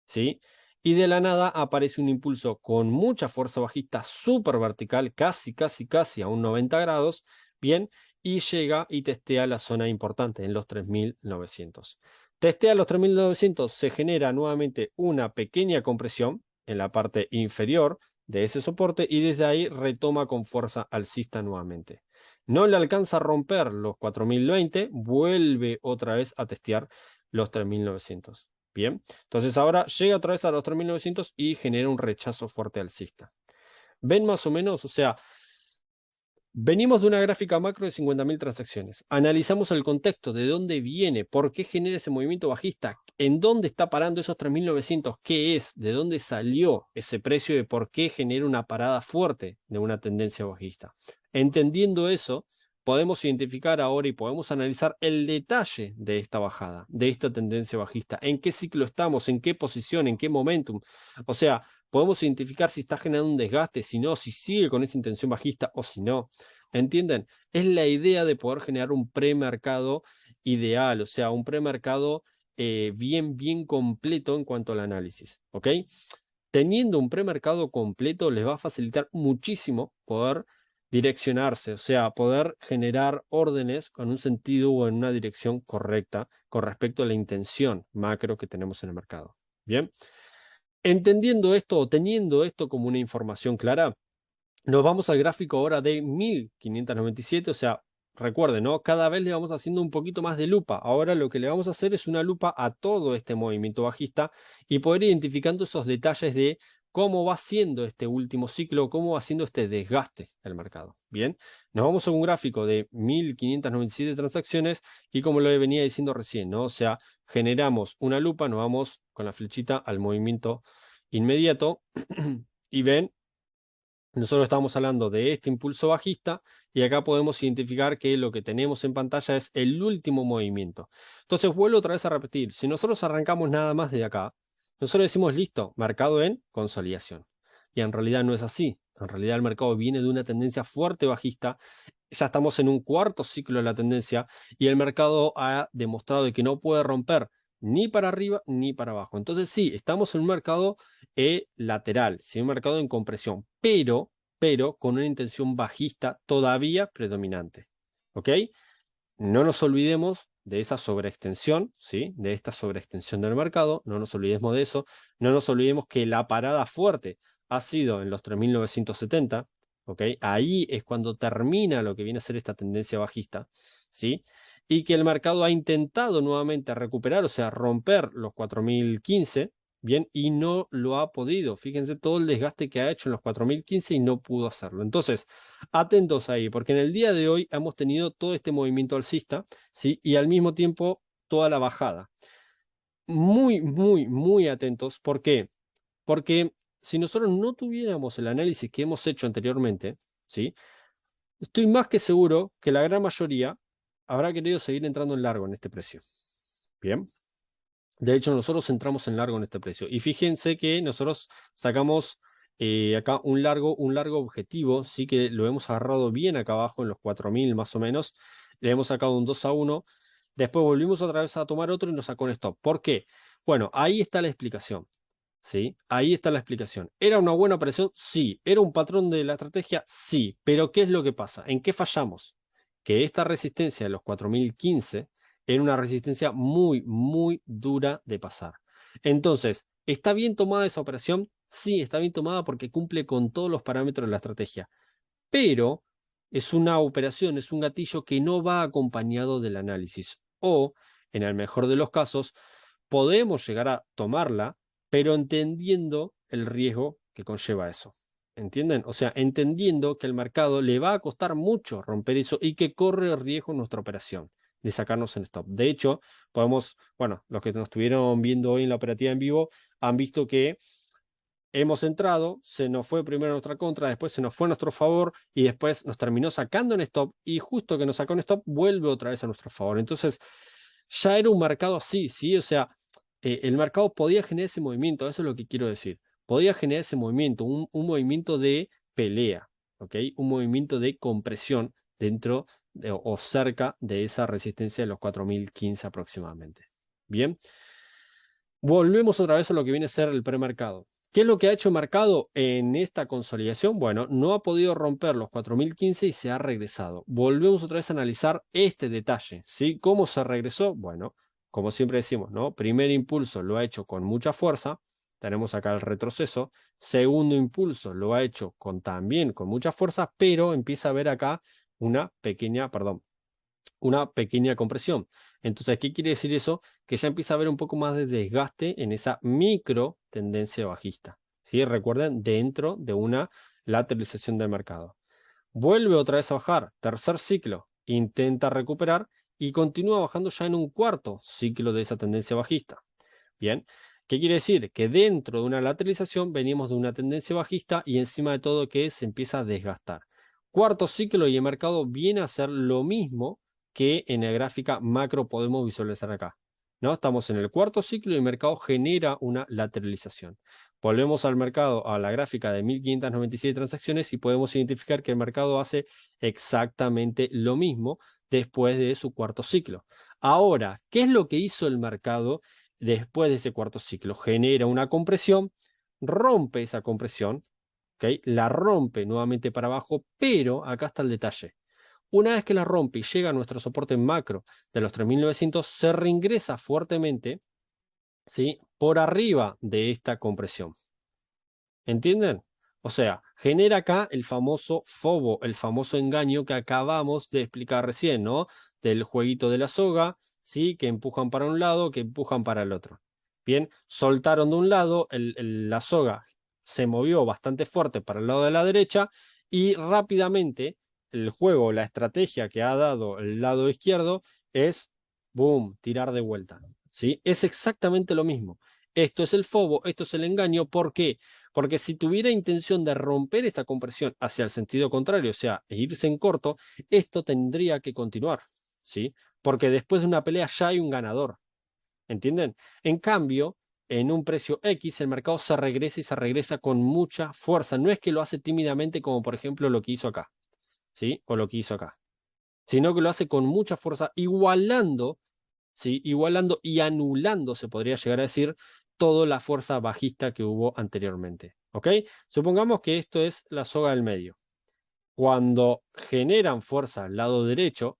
¿sí? Y de la nada aparece un impulso con mucha fuerza bajista, súper vertical, casi a un 90 grados, ¿bien? Y llega y testea la zona importante en los 3.900. Testea los 3.900, se genera nuevamente una pequeña compresión en la parte inferior de ese soporte y desde ahí retoma con fuerza alcista nuevamente. No le alcanza a romper los 4.020, vuelve otra vez a testear los 3.900. Bien, entonces ahora llega otra vez a los 3.900 y genera un rechazo fuerte alcista. ¿Ven más o menos? O sea, venimos de una gráfica macro de 50.000 transacciones. Analizamos el contexto, de dónde viene, por qué genera ese movimiento bajista, en dónde está parando esos 3.900, qué es, de dónde salió ese precio, de por qué genera una parada fuerte de una tendencia bajista. Entendiendo eso, podemos identificar ahora y podemos analizar el detalle de esta bajada, de esta tendencia bajista, en qué ciclo estamos, en qué posición, en qué momentum. O sea, podemos identificar si está generando un desgaste, si no, si sigue con esa intención bajista o si no. ¿Entienden? Es la idea de poder generar un premercado ideal, o sea, un premercado bien completo en cuanto al análisis. ¿Ok? Teniendo un premercado completo les va a facilitar muchísimo poder direccionarse, o sea, poder generar órdenes con un sentido o en una dirección correcta con respecto a la intención macro que tenemos en el mercado. Bien. Entendiendo esto o teniendo esto como una información clara, nos vamos al gráfico ahora de 1597, o sea, recuerden, ¿no? Cada vez le vamos haciendo un poquito más de lupa. Ahora lo que le vamos a hacer es una lupa a todo este movimiento bajista y poder ir identificando esos detalles de cómo va siendo este último ciclo, cómo va siendo este desgaste del mercado. Bien, nos vamos a un gráfico de 1597 transacciones y como lo venía diciendo recién, ¿no? O sea, generamos una lupa, nos vamos con la flechita al movimiento inmediato y ven, nosotros estamos hablando de este impulso bajista y acá podemos identificar que lo que tenemos en pantalla es el último movimiento. Entonces vuelvo otra vez a repetir, si nosotros arrancamos nada más de acá, nosotros decimos listo, mercado en consolidación. Y en realidad no es así. En realidad el mercado viene de una tendencia fuerte bajista, ya estamos en un cuarto ciclo de la tendencia y el mercado ha demostrado que no puede romper ni para arriba ni para abajo. Entonces sí, estamos en un mercado lateral, ¿sí? Un mercado en compresión, pero con una intención bajista todavía predominante. ¿ok? No nos olvidemos de esa sobreextensión, ¿sí? De esta sobreextensión del mercado, no nos olvidemos de eso, no nos olvidemos que la parada fuerte ha sido en los 3.970, ¿ok? Ahí es cuando termina lo que viene a ser esta tendencia bajista, ¿sí? Y que el mercado ha intentado nuevamente recuperar, o sea, romper los 4.015, bien, y no lo ha podido. Fíjense todo el desgaste que ha hecho en los 4.015 y no pudo hacerlo. Entonces, atentos ahí, porque en el día de hoy hemos tenido todo este movimiento alcista, ¿sí? Y al mismo tiempo toda la bajada. Muy, muy, muy atentos. ¿Por qué? Porque si nosotros no tuviéramos el análisis que hemos hecho anteriormente, ¿sí? Estoy más que seguro que la gran mayoría habrá querido seguir entrando en largo en este precio. Bien. De hecho, nosotros entramos en largo en este precio. Y fíjense que nosotros sacamos acá un largo objetivo, sí que lo hemos agarrado bien acá abajo en los 4.000 más o menos. Le hemos sacado un 2-1. Después volvimos otra vez a tomar otro y nos sacó un stop. ¿Por qué? Bueno, ahí está la explicación. ¿Sí? Ahí está la explicación. ¿Era una buena operación? Sí. ¿Era un patrón de la estrategia? Sí. Pero ¿qué es lo que pasa? ¿En qué fallamos? Que esta resistencia de los 4.015 era una resistencia muy, muy dura de pasar. Entonces, ¿está bien tomada esa operación? Sí, está bien tomada porque cumple con todos los parámetros de la estrategia. Pero es una operación, es un gatillo que no va acompañado del análisis. O, en el mejor de los casos, podemos llegar a tomarla, pero entendiendo el riesgo que conlleva eso. ¿Entienden? O sea, entendiendo que al mercado le va a costar mucho romper eso y que corre riesgo nuestra operación de sacarnos en stop. De hecho, podemos, bueno, los que nos estuvieron viendo hoy en la operativa en vivo han visto que hemos entrado, se nos fue primero a nuestra contra, después se nos fue a nuestro favor y después nos terminó sacando en stop y justo que nos sacó en stop vuelve otra vez a nuestro favor. Entonces, ya era un mercado así, ¿sí? O sea, el mercado podía generar ese movimiento, eso es lo que quiero decir. Podía generar ese movimiento, un movimiento de pelea, ¿ok? Un movimiento de compresión dentro o cerca de esa resistencia de los 4.015 aproximadamente. Bien, volvemos otra vez a lo que viene a ser el premercado. ¿Qué es lo que ha hecho el mercado en esta consolidación? Bueno, no ha podido romper los 4.015 y se ha regresado. Volvemos otra vez a analizar este detalle, ¿sí? ¿Cómo se regresó? Bueno, como siempre decimos, ¿no? Primer impulso lo ha hecho con mucha fuerza. Tenemos acá el retroceso. Segundo impulso lo ha hecho también con mucha fuerza, pero empieza a haber acá una pequeña compresión. Entonces, ¿qué quiere decir eso? Que ya empieza a haber un poco más de desgaste en esa micro tendencia bajista. ¿Sí? Recuerden, dentro de una lateralización del mercado. Vuelve otra vez a bajar, tercer ciclo, intenta recuperar y continúa bajando ya en un cuarto ciclo de esa tendencia bajista. Bien, ¿qué quiere decir? Que dentro de una lateralización venimos de una tendencia bajista y encima de todo que se empieza a desgastar. Cuarto ciclo y el mercado viene a hacer lo mismo que en la gráfica macro podemos visualizar acá. ¿No? Estamos en el cuarto ciclo y el mercado genera una lateralización. Volvemos al mercado, a la gráfica de 1597 transacciones y podemos identificar que el mercado hace exactamente lo mismo después de su cuarto ciclo. Ahora, ¿qué es lo que hizo el mercado después de ese cuarto ciclo? Genera una compresión, rompe esa compresión, ¿okay? La rompe nuevamente para abajo, pero acá está el detalle. Una vez que la rompe y llega a nuestro soporte macro de los 3.900, se reingresa fuertemente, ¿sí? Por arriba de esta compresión. ¿Entienden? O sea, genera acá el famoso FOBO, el famoso engaño que acabamos de explicar recién, ¿no? Del jueguito de la soga, ¿sí? Que empujan para un lado, que empujan para el otro. Bien, soltaron de un lado, la soga se movió bastante fuerte para el lado de la derecha y rápidamente el juego, la estrategia que ha dado el lado izquierdo es, boom, tirar de vuelta, ¿sí? Es exactamente lo mismo. Esto es el FOBO, esto es el engaño. ¿Por qué? Porque si tuviera intención de romper esta compresión hacia el sentido contrario, o sea, irse en corto, esto tendría que continuar, ¿sí? Porque después de una pelea ya hay un ganador, ¿entienden? En cambio, en un precio X, el mercado se regresa y se regresa con mucha fuerza. No es que lo hace tímidamente como por ejemplo lo que hizo acá, ¿sí? O lo que hizo acá, sino que lo hace con mucha fuerza, igualando, ¿sí? Igualando y anulando, se podría llegar a decir, toda la fuerza bajista que hubo anteriormente. ¿Ok? Supongamos que esto es la soga del medio. Cuando generan fuerza al lado derecho,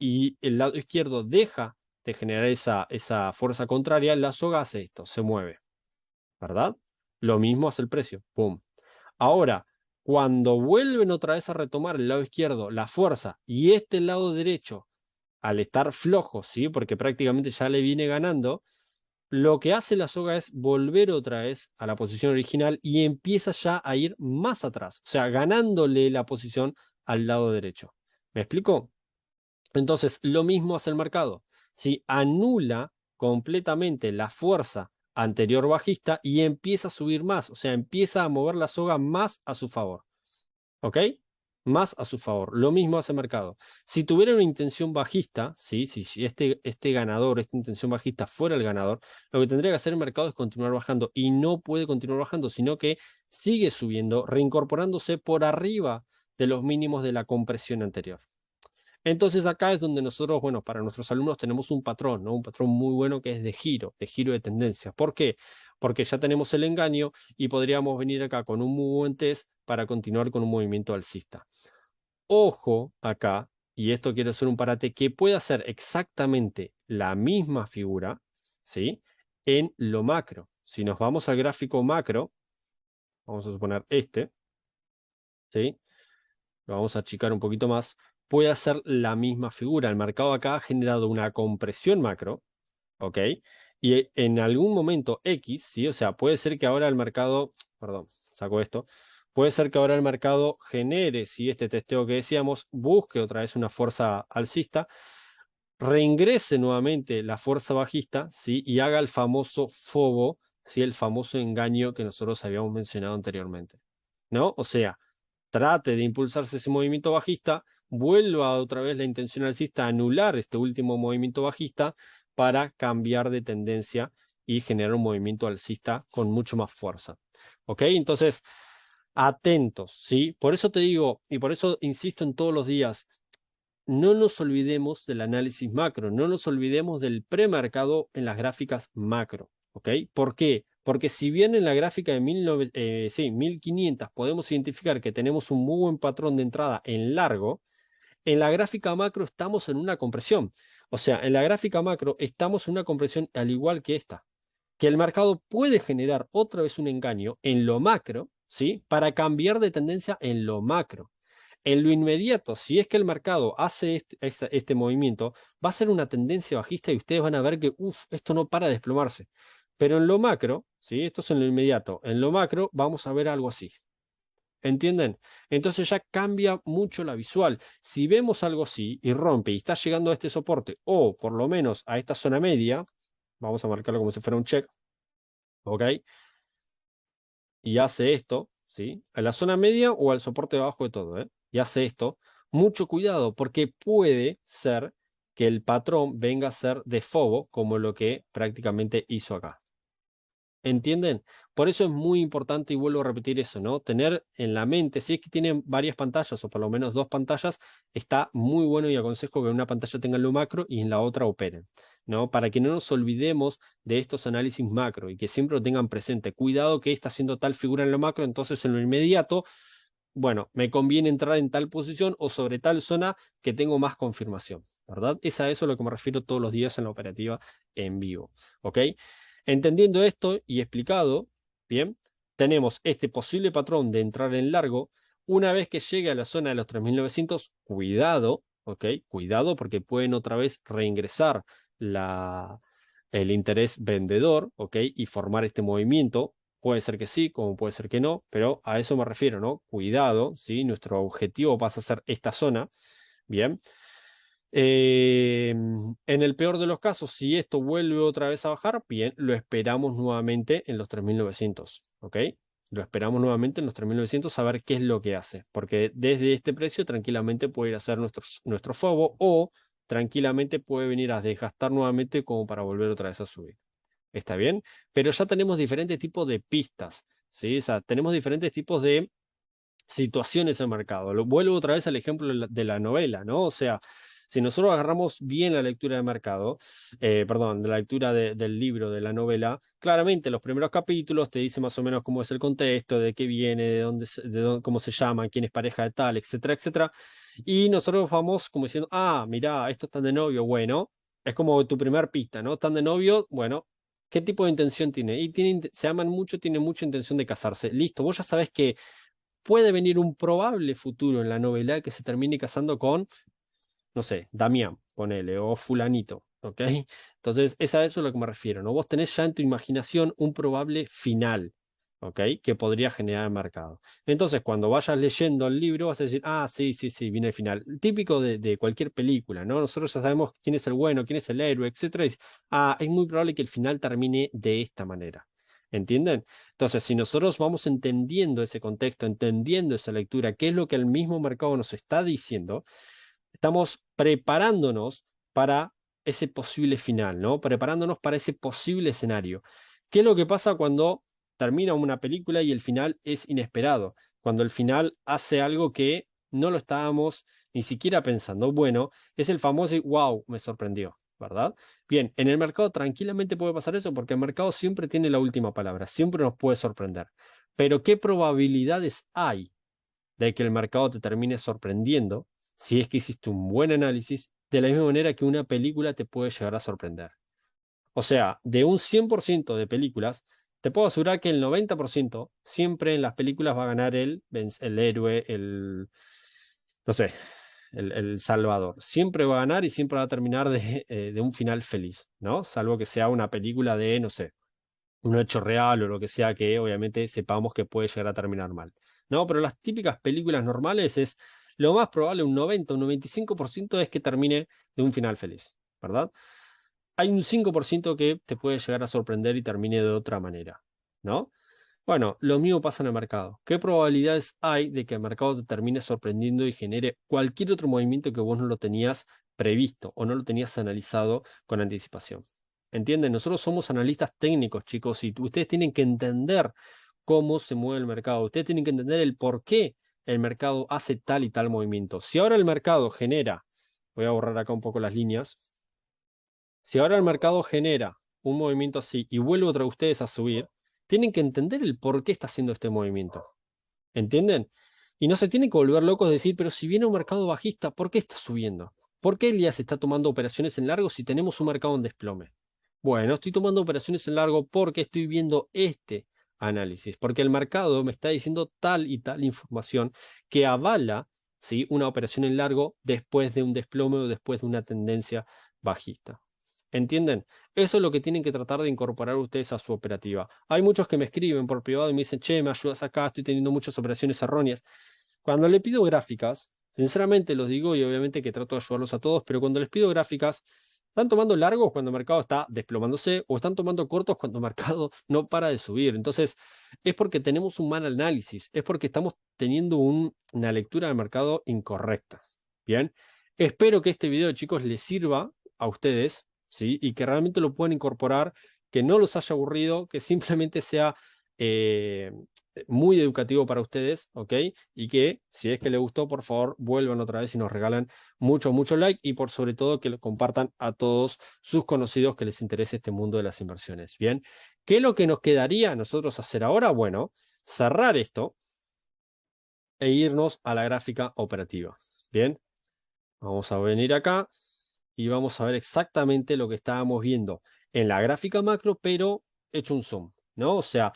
y el lado izquierdo deja de generar esa fuerza contraria, la soga hace esto, se mueve, ¿verdad? Lo mismo hace el precio, ¡pum! Ahora, cuando vuelven otra vez a retomar el lado izquierdo la fuerza y este lado derecho, al estar flojo, ¿sí? Porque prácticamente ya le viene ganando, lo que hace la soga es volver otra vez a la posición original y empieza ya a ir más atrás, o sea, ganándole la posición al lado derecho. ¿Me explico? Entonces, lo mismo hace el mercado. Si anula completamente la fuerza anterior bajista y empieza a subir más, o sea, empieza a mover la soga más a su favor. ¿Ok? Más a su favor. Lo mismo hace mercado. Si tuviera una intención bajista, ¿sí? Si este ganador, esta intención bajista fuera el ganador, lo que tendría que hacer el mercado es continuar bajando y no puede continuar bajando, sino que sigue subiendo, reincorporándose por arriba de los mínimos de la compresión anterior. Entonces acá es donde nosotros, bueno, para nuestros alumnos tenemos un patrón, ¿no? Un patrón muy bueno que es de giro de tendencia. ¿Por qué? Porque ya tenemos el engaño y podríamos venir acá con un muy buen test para continuar con un movimiento alcista. Ojo acá, y esto quiero hacer un parate, que puede hacer exactamente la misma figura, ¿sí? En lo macro. Si nos vamos al gráfico macro, vamos a suponer este, ¿sí? Lo vamos a achicar un poquito más, puede hacer la misma figura. El mercado acá ha generado una compresión macro, ¿ok? Y en algún momento X, ¿sí? O sea, puede ser que ahora el mercado, perdón, saco esto, puede ser que ahora el mercado genere, ¿sí? Este testeo que decíamos, busque otra vez una fuerza alcista, reingrese nuevamente la fuerza bajista, ¿sí? Y haga el famoso FOBO, ¿sí? El famoso engaño que nosotros habíamos mencionado anteriormente, ¿no? O sea, trate de impulsarse ese movimiento bajista, vuelva otra vez la intención alcista a anular este último movimiento bajista para cambiar de tendencia y generar un movimiento alcista con mucho más fuerza. ¿Ok? Entonces, atentos, ¿sí? Por eso te digo, y por eso insisto en todos los días, no nos olvidemos del análisis macro, no nos olvidemos del premercado en las gráficas macro, ¿ok? ¿Por qué? Porque si bien en la gráfica de 1500 podemos identificar que tenemos un muy buen patrón de entrada en largo, en la gráfica macro estamos en una compresión. O sea, en la gráfica macro estamos en una compresión al igual que esta, que el mercado puede generar otra vez un engaño en lo macro, ¿sí? Para cambiar de tendencia en lo macro. En lo inmediato, si es que el mercado hace este movimiento, va a ser una tendencia bajista y ustedes van a ver que, esto no para de desplomarse. Pero en lo macro, ¿sí? Esto es en lo inmediato. En lo macro vamos a ver algo así. ¿Entienden? Entonces ya cambia mucho la visual. Si vemos algo así y rompe y está llegando a este soporte o por lo menos a esta zona media, vamos a marcarlo como si fuera un check, ¿ok? Y hace esto, ¿sí? A la zona media o al soporte abajo de todo, ¿eh? Y hace esto, mucho cuidado, porque puede ser que el patrón venga a ser de FOBO, como lo que prácticamente hizo acá. ¿Entienden? Por eso es muy importante, y vuelvo a repetir eso, ¿no? Tener en la mente, si es que tienen varias pantallas o por lo menos dos pantallas, está muy bueno y aconsejo que en una pantalla tengan lo macro y en la otra operen, ¿no? Para que no nos olvidemos de estos análisis macro y que siempre lo tengan presente. Cuidado que está haciendo tal figura en lo macro, entonces en lo inmediato, bueno, me conviene entrar en tal posición o sobre tal zona que tengo más confirmación, ¿verdad? Es a eso a lo que me refiero todos los días en la operativa en vivo, ¿ok? Entendiendo esto y explicado, bien, tenemos este posible patrón de entrar en largo. Una vez que llegue a la zona de los 3900, cuidado, ¿ok? Cuidado porque pueden otra vez reingresar el interés vendedor, ¿ok? Y formar este movimiento. Puede ser que sí, como puede ser que no, pero a eso me refiero, ¿no? Cuidado, ¿sí? Nuestro objetivo pasa a ser esta zona, ¿bien? En el peor de los casos, si esto vuelve otra vez a bajar, bien, lo esperamos nuevamente en los 3900, ¿ok? Lo esperamos nuevamente en los 3900 a ver qué es lo que hace, porque desde este precio tranquilamente puede ir a hacer nuestro FOBO o tranquilamente puede venir a desgastar nuevamente como para volver otra vez a subir. ¿Está bien? Pero ya tenemos diferentes tipos de pistas, ¿sí? O sea, tenemos diferentes tipos de situaciones en el mercado. Lo vuelvo otra vez al ejemplo de la novela, ¿no? O sea, Si nosotros agarramos bien la lectura de mercado, perdón, de la lectura del libro, de la novela, claramente los primeros capítulos te dice más o menos cómo es el contexto, de qué viene, cómo se llama, quién es pareja de tal, etcétera, etcétera. Y nosotros vamos como diciendo, ah, mirá, estos están de novio, bueno, es como tu primer pista, ¿no? Están de novio, bueno, ¿qué tipo de intención tiene? Y se aman mucho, tienen mucha intención de casarse. Listo, vos ya sabés que puede venir un probable futuro en la novela que se termine casando con, no sé, Damián, ponele, o fulanito, ¿ok? Entonces, es a eso a lo que me refiero, ¿no? Vos tenés ya en tu imaginación un probable final, ¿ok? Que podría generar el mercado. Entonces, cuando vayas leyendo el libro, vas a decir, ah, sí, sí, sí, viene el final. Típico de cualquier película, ¿no? Nosotros ya sabemos quién es el bueno, quién es el héroe, etcétera. Y dices, ah, es muy probable que el final termine de esta manera. ¿Entienden? Entonces, si nosotros vamos entendiendo ese contexto, entendiendo esa lectura, qué es lo que el mismo mercado nos está diciendo, estamos preparándonos para ese posible final, ¿no? Preparándonos para ese posible escenario. ¿Qué es lo que pasa cuando termina una película y el final es inesperado? Cuando el final hace algo que no lo estábamos ni siquiera pensando. Bueno, es el famoso wow, me sorprendió, ¿verdad? Bien, en el mercado tranquilamente puede pasar eso porque el mercado siempre tiene la última palabra, siempre nos puede sorprender. Pero ¿qué probabilidades hay de que el mercado te termine sorprendiendo si es que hiciste un buen análisis, de la misma manera que una película te puede llegar a sorprender? O sea, de un 100% de películas, te puedo asegurar que el 90% siempre en las películas va a ganar el héroe, no sé, el salvador. Siempre va a ganar y siempre va a terminar de un final feliz, ¿no? Salvo que sea una película de, no sé, un hecho real o lo que sea que obviamente sepamos que puede llegar a terminar mal. No, pero las típicas películas normales es lo más probable, un 90, un 95% es que termine de un final feliz, ¿verdad? Hay un 5% que te puede llegar a sorprender y termine de otra manera, ¿no? Bueno, lo mismo pasa en el mercado. ¿Qué probabilidades hay de que el mercado te termine sorprendiendo y genere cualquier otro movimiento que vos no lo tenías previsto o no lo tenías analizado con anticipación? ¿Entienden? Nosotros somos analistas técnicos, chicos, y ustedes tienen que entender cómo se mueve el mercado. Ustedes tienen que entender el por qué el mercado hace tal y tal movimiento. Si ahora el mercado genera, voy a borrar acá un poco las líneas, si ahora el mercado genera un movimiento así y vuelve otra ustedes a subir, tienen que entender el por qué está haciendo este movimiento. ¿Entienden? Y no se tienen que volver locos de decir, pero si viene un mercado bajista, ¿por qué está subiendo? ¿Por qué Elías está tomando operaciones en largo si tenemos un mercado en desplome? Bueno, estoy tomando operaciones en largo porque estoy viendo este análisis, porque el mercado me está diciendo tal y tal información que avala, ¿sí?, una operación en largo después de un desplome o después de una tendencia bajista. ¿Entienden? Eso es lo que tienen que tratar de incorporar ustedes a su operativa. Hay muchos que me escriben por privado y me dicen, che, me ayudas acá, estoy teniendo muchas operaciones erróneas. Cuando le pido gráficas, sinceramente los digo y obviamente que trato de ayudarlos a todos, pero cuando les pido gráficas, están tomando largos cuando el mercado está desplomándose o están tomando cortos cuando el mercado no para de subir. Entonces, es porque tenemos un mal análisis, es porque estamos teniendo una lectura del mercado incorrecta. Bien, espero que este video, chicos, les sirva a ustedes, ¿sí? Y que realmente lo puedan incorporar, que no los haya aburrido, que simplemente sea eh, muy educativo para ustedes, ¿ok? Y que si es que les gustó, por favor, vuelvan otra vez y nos regalan mucho, mucho like y por sobre todo que lo compartan a todos sus conocidos que les interese este mundo de las inversiones. Bien, ¿qué es lo que nos quedaría a nosotros hacer ahora? Bueno, cerrar esto e irnos a la gráfica operativa. Bien, vamos a venir acá y vamos a ver exactamente lo que estábamos viendo en la gráfica macro, pero hecho un zoom, ¿no? O sea,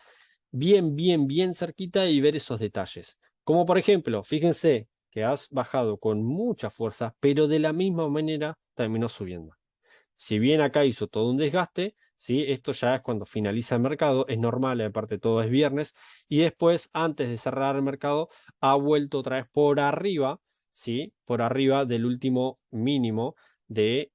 bien, bien, bien cerquita y ver esos detalles. Como por ejemplo, fíjense que has bajado con mucha fuerza, pero de la misma manera terminó subiendo. Si bien acá hizo todo un desgaste, ¿sí? Esto ya es cuando finaliza el mercado, es normal, aparte todo es viernes, y después, antes de cerrar el mercado, ha vuelto otra vez por arriba, ¿sí? Por arriba del último mínimo de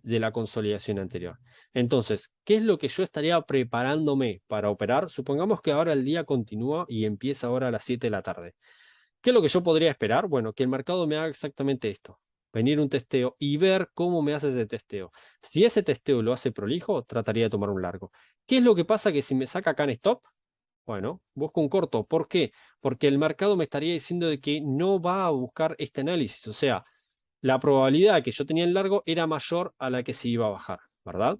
la consolidación anterior. Entonces, ¿qué es lo que yo estaría preparándome para operar? Supongamos que ahora el día continúa y empieza ahora a las 7 de la tarde. ¿Qué es lo que yo podría esperar? Bueno, que el mercado me haga exactamente esto. Venir un testeo y ver cómo me hace ese testeo. Si ese testeo lo hace prolijo, trataría de tomar un largo. ¿Qué es lo que pasa? Que si me saca acá en stop, bueno, busco un corto. ¿Por qué? Porque el mercado me estaría diciendo de que no va a buscar este análisis. O sea, la probabilidad que yo tenía en largo era mayor a la que se iba a bajar, ¿verdad?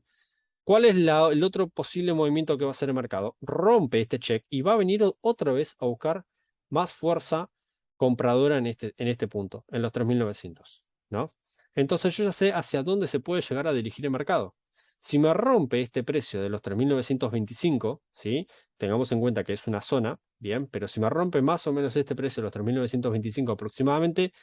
¿Cuál es el otro posible movimiento que va a hacer el mercado? Rompe este check y va a venir otra vez a buscar más fuerza compradora en este punto, en los 3.900, ¿no? Entonces yo ya sé hacia dónde se puede llegar a dirigir el mercado. Si me rompe este precio de los 3.925, ¿sí? Tengamos en cuenta que es una zona, bien, pero si me rompe más o menos este precio de los 3.925 aproximadamente,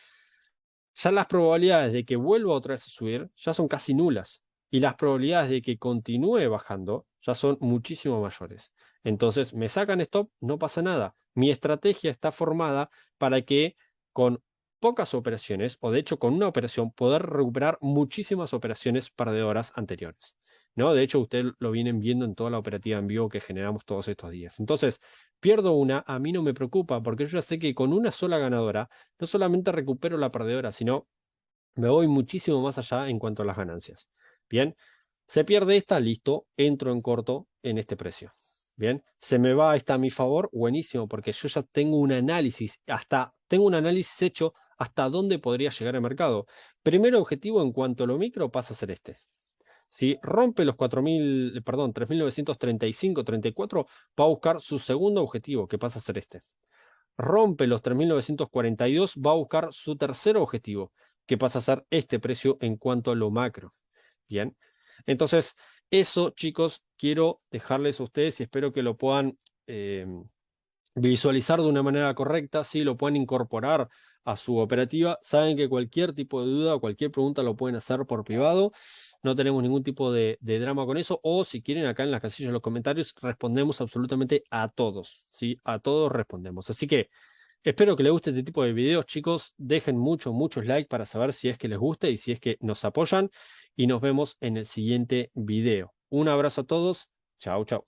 ya las probabilidades de que vuelva otra vez a subir ya son casi nulas. Y las probabilidades de que continúe bajando ya son muchísimo mayores. Entonces, me sacan stop, no pasa nada. Mi estrategia está formada para que con pocas operaciones, o de hecho con una operación, poder recuperar muchísimas operaciones perdedoras anteriores. ¿No? De hecho, ustedes lo vienen viendo en toda la operativa en vivo que generamos todos estos días. Entonces, pierdo una, a mí no me preocupa, porque yo ya sé que con una sola ganadora no solamente recupero la perdedora, sino me voy muchísimo más allá en cuanto a las ganancias. Bien, se pierde esta, listo, entro en corto en este precio. Bien, se me va esta a mi favor, buenísimo, porque yo ya tengo un análisis, tengo un análisis hecho hasta dónde podría llegar el mercado. Primer objetivo en cuanto a lo micro pasa a ser este. Si rompe los 4.000, perdón, 3.935, 34, va a buscar su segundo objetivo, que pasa a ser este. Rompe los 3.942, va a buscar su tercer objetivo, que pasa a ser este precio en cuanto a lo macro. Bien, entonces eso, chicos, quiero dejarles a ustedes y espero que lo puedan visualizar de una manera correcta, ¿sí? Lo pueden incorporar a su operativa. Saben que cualquier tipo de duda o cualquier pregunta lo pueden hacer por privado. No tenemos ningún tipo de drama con eso. O si quieren, acá en las casillas de los comentarios respondemos absolutamente a todos, ¿sí? A todos respondemos. Así que espero que les guste este tipo de videos, chicos. Dejen muchos likes para saber si es que les gusta y si es que nos apoyan. Y nos vemos en el siguiente video. Un abrazo a todos. Chau, chau.